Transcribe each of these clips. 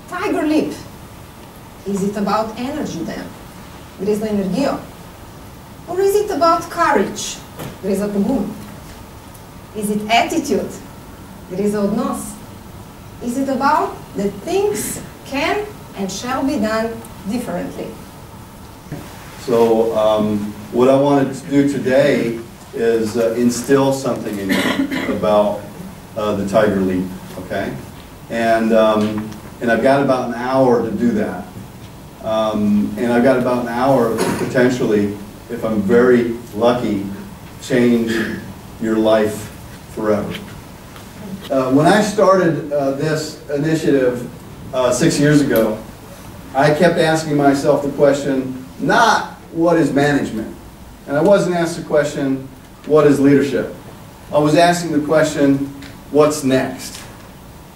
Tiger leap. Is it about energy then? Gre za energijo. Or is it about courage? Gre za pogum. Is it attitude? Gre za odnos. Is it about that things can and shall be done differently? So what I wanted to do today is instill something in you about the Tiger Leap, okay? And I've got about an hour to do that. And I've got about an hour to potentially, if I'm very lucky, change your life forever. When I started this initiative 6 years ago, I kept asking myself the question, not what is management? And I wasn't asked the question, what is leadership? I was asking the question, what's next?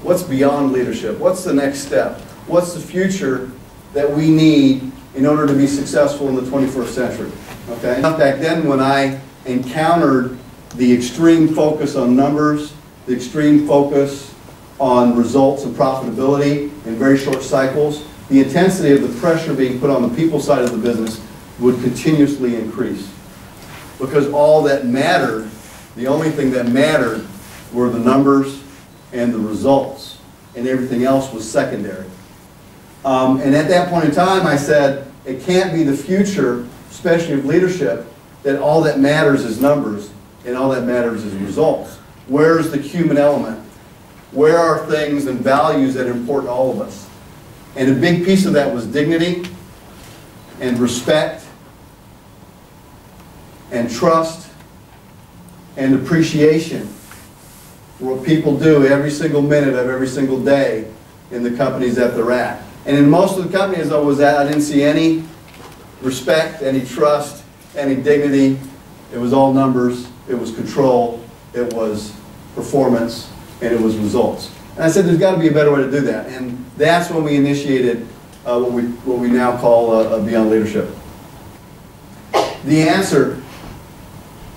What's beyond leadership? What's the next step? What's the future that we need in order to be successful in the 21st century? Okay? Back then, when I encountered the extreme focus on numbers, the extreme focus on results and profitability in very short cycles, the intensity of the pressure being put on the people side of the business would continuously increase. Because all that mattered, the only thing that mattered were the numbers and the results, and everything else was secondary. And at that point in time, I said, it can't be the future, especially of leadership, that all that matters is numbers and all that matters is results. Where's the human element? Where are things and values that are important to all of us? And a big piece of that was dignity and respect and trust and appreciation for what people do every single minute of every single day in the companies that they're at. And in most of the companies I was at, I didn't see any respect, any trust, any dignity. It was all numbers, it was control, it was performance, and it was results. And I said there's got to be a better way to do that. And that's when we initiated what we now call Beyond Leadership. The answer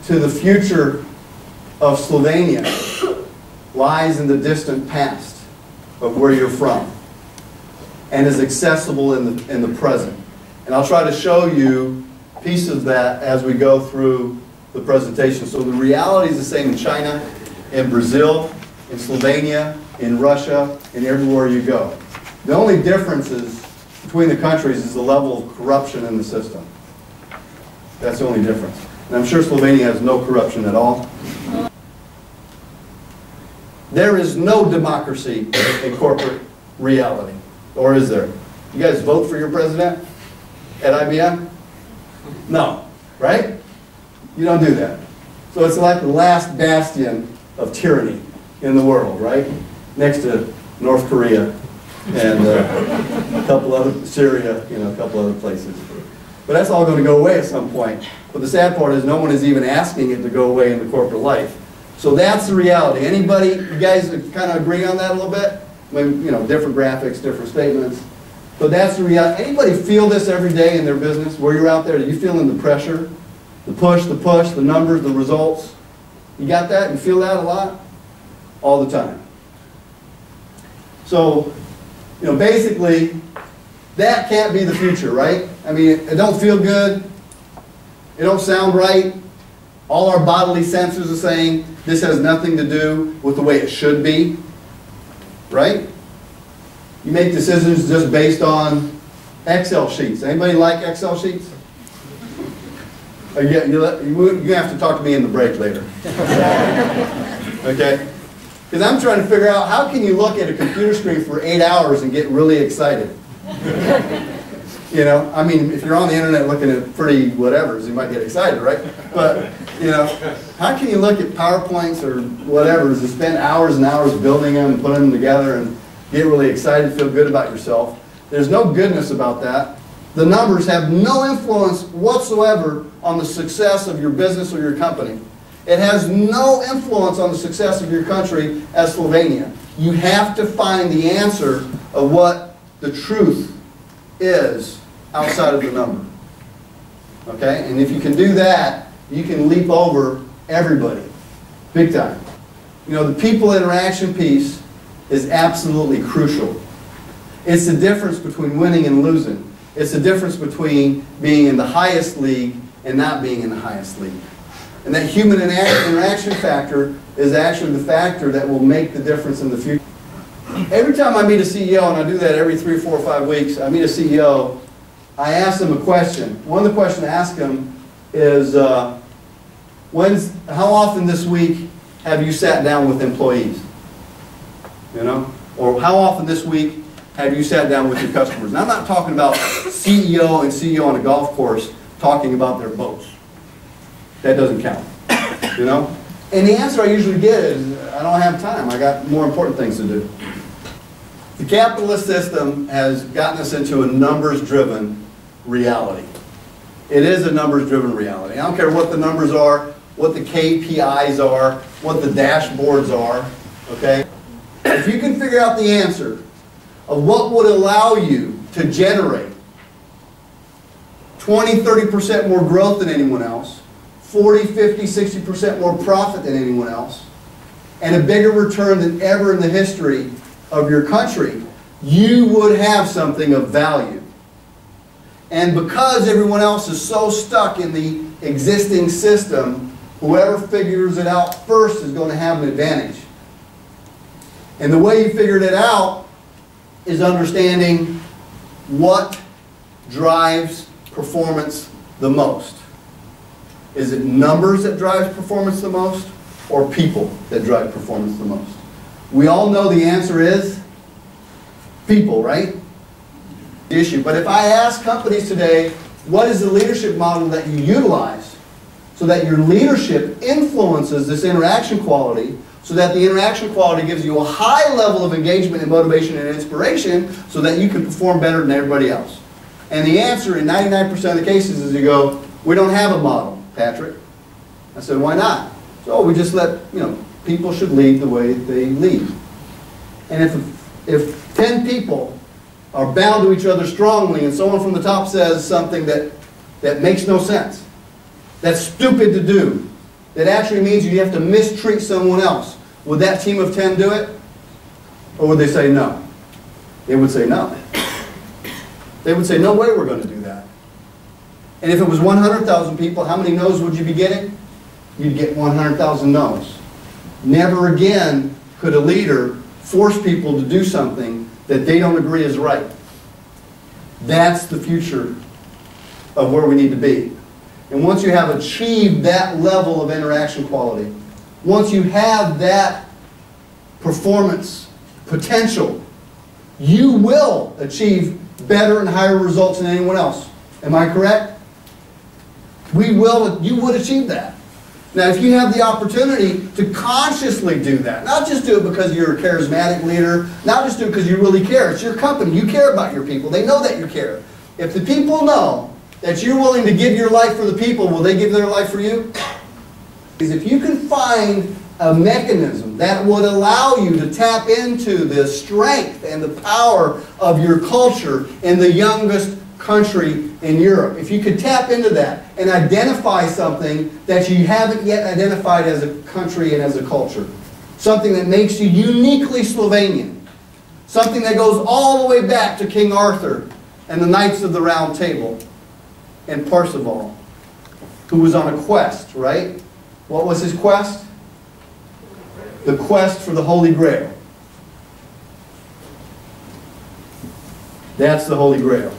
to the future of Slovenia lies in the distant past of where you're from and is accessible in the present. And I'll try to show you pieces of that as we go through the presentation. So the reality is the same in China, in Brazil, in Slovenia, in Russia, and everywhere you go. The only differences between the countries is the level of corruption in the system. That's the only difference. And I'm sure Slovenia has no corruption at all. There is no democracy in corporate reality. Or is there? You guys vote for your president at IBM? No, right? You don't do that. So it's like the last bastion of tyranny in the world, right? Next to North Korea and a couple other, Syria, a couple other places. But that's all going to go away at some point. But the sad part is no one is even asking it to go away in the corporate life. So that's the reality. Anybody, you guys kind of agree on that a little bit? Different graphics, different statements. But that's the reality. Anybody feel this every day in their business? Where you're out there, are you feeling the pressure? The push, the numbers, the results? You got that? You feel that a lot? All the time. So, basically, that can't be the future, right? I mean, it don't feel good. It don't sound right. All our bodily senses are saying this has nothing to do with the way it should be, right? You make decisions just based on Excel sheets. Anybody like Excel sheets? You have to talk to me in the break later. Okay? Because I'm trying to figure out how can you look at a computer screen for 8 hours and get really excited? I mean, if you're on the internet looking at pretty whatevers, you might get excited, right? But, how can you look at PowerPoints or whatevers and spend hours and hours building them and putting them together and get really excited, feel good about yourself? There's no goodness about that. The numbers have no influence whatsoever on the success of your business or your company. It has no influence on the success of your country as Slovenia. You have to find the answer of what the truth is outside of the number. Okay? And if you can do that, you can leap over everybody. Big time. The people interaction piece is absolutely crucial. It's the difference between winning and losing. It's the difference between being in the highest league and not being in the highest league. And that human interaction factor is actually the factor that will make the difference in the future. Every time I meet a CEO, and I do that every 3, 4, or 5 weeks, I meet a CEO, I ask them a question. One of the questions I ask them is, how often this week have you sat down with employees? You know? Or how often this week have you sat down with your customers? And I'm not talking about CEO and CEO on a golf course talking about their boats. That doesn't count. You know? And the answer I usually get is, I don't have time. I got more important things to do. The capitalist system has gotten us into a numbers-driven reality. It is a numbers-driven reality. I don't care what the numbers are, what the KPIs are, what the dashboards are, okay? If you can figure out the answer of what would allow you to generate 20, 30% more growth than anyone else, 40, 50, 60% more profit than anyone else, and a bigger return than ever in the history of your country, you would have something of value. And because everyone else is so stuck in the existing system, whoever figures it out first is going to have an advantage. And the way you figured it out is understanding what drives performance the most. Is it numbers that drives performance the most, or people that drive performance the most? We all know the answer is people, right? The issue. But if I ask companies today, what is the leadership model that you utilize so that your leadership influences this interaction quality, so that the interaction quality gives you a high level of engagement and motivation and inspiration so that you can perform better than everybody else? And the answer in 99% of the cases is you go, we don't have a model, Patrick. I said, why not? So we just let, people should lead the way they lead. And if 10 people are bound to each other strongly and someone from the top says something that makes no sense, that's stupid to do, that actually means you have to mistreat someone else, would that team of 10 do it? Or would they say no? They would say no. They would say, no way we're going to do that. And if it was 100,000 people, how many no's would you be getting? You'd get 100,000 no's. Never again could a leader force people to do something that they don't agree is right. That's the future of where we need to be. And once you have achieved that level of interaction quality, once you have that performance potential, you will achieve better and higher results than anyone else. Am I correct? You would achieve that. Now, if you have the opportunity to consciously do that, not just do it because you're a charismatic leader, not just do it because you really care. It's your company. You care about your people. They know that you care. If the people know that you're willing to give your life for the people, will they give their life for you? Because if you can find a mechanism that would allow you to tap into the strength and the power of your culture in the youngest country in Europe, if you could tap into that and identify something that you haven't yet identified as a country and as a culture, something that makes you uniquely Slovenian, something that goes all the way back to King Arthur and the Knights of the Round Table and Percival, who was on a quest, right? What was his quest? The quest for the Holy Grail. That's the Holy Grail.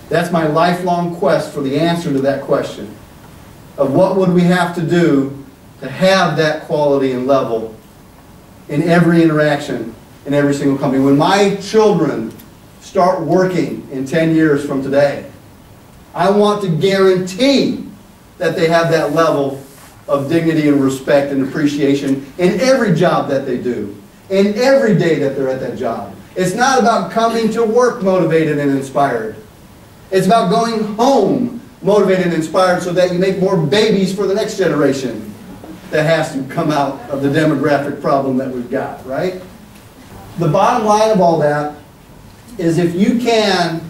That's my lifelong quest for the answer to that question of what would we have to do to have that quality and level in every interaction in every single company. When my children start working in 10 years from today, I want to guarantee that they have that level of dignity and respect and appreciation in every job that they do, in every day that they're at that job. It's not about coming to work motivated and inspired. It's about going home motivated and inspired so that you make more babies for the next generation that has to come out of the demographic problem that we've got, right? The bottom line of all that is if you can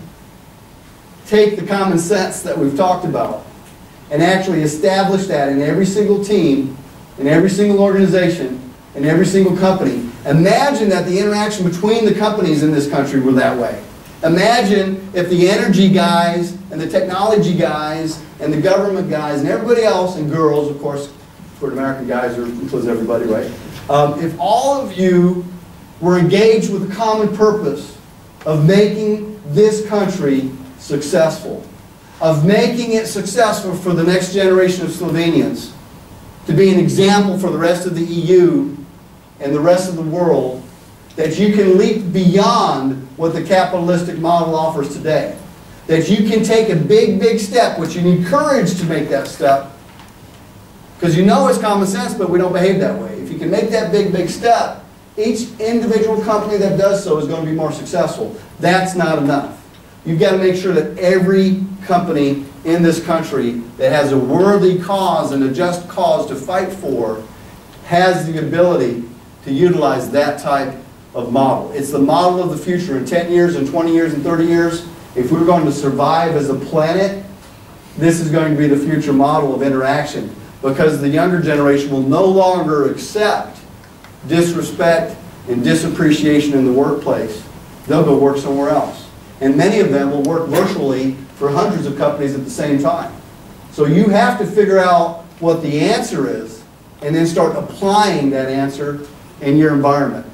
take the common sense that we've talked about and actually establish that in every single team, in every single organization, in every single company. Imagine that the interaction between the companies in this country were that way. Imagine if the energy guys and the technology guys and the government guys and everybody else, and girls, of course, for American guys, includes everybody, right? If all of you were engaged with the common purpose of making this country successful, of making it successful for the next generation of Slovenians, to be an example for the rest of the EU and the rest of the world, that you can leap beyond what the capitalistic model offers today. That you can take a big, big step, which you need courage to make that step, because you know it's common sense, but we don't behave that way. If you can make that big, big step, each individual company that does so is going to be more successful. That's not enough. You've got to make sure that every company in this country that has a worthy cause and a just cause to fight for has the ability to utilize that type of model. It's the model of the future. In 10 years, and 20 years, and 30 years, if we're going to survive as a planet, this is going to be the future model of interaction, because the younger generation will no longer accept disrespect and disappreciation in the workplace. They'll go work somewhere else. And many of them will work virtually for hundreds of companies at the same time. So you have to figure out what the answer is and then start applying that answer in your environment.